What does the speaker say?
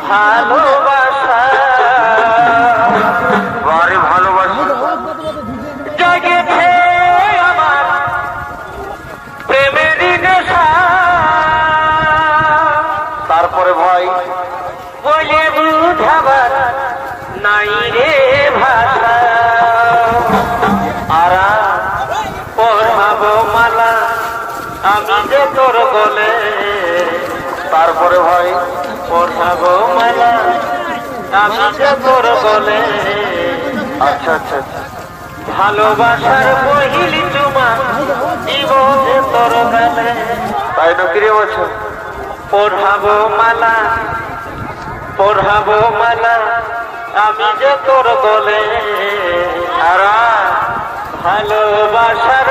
ভালোবাসা বারে ভালোবাসা জগেছে আমার প্রেমেরই নেশা। তারপরে ভাই বলে বুঝাবার নাই রে ভাষা। আর পড়াবো মালা আমি যে তোর বলে। তারপরে ভাই পড়াবো মালা আমি যে তোর বলে। আচ্ছা আচ্ছা ভালোবাসার পহিলি চুমা দিব যে তোর গালে। তাই না কিরে বছর পড়াবো মালা আমি যে তোর বলে। আর ভালোবাসার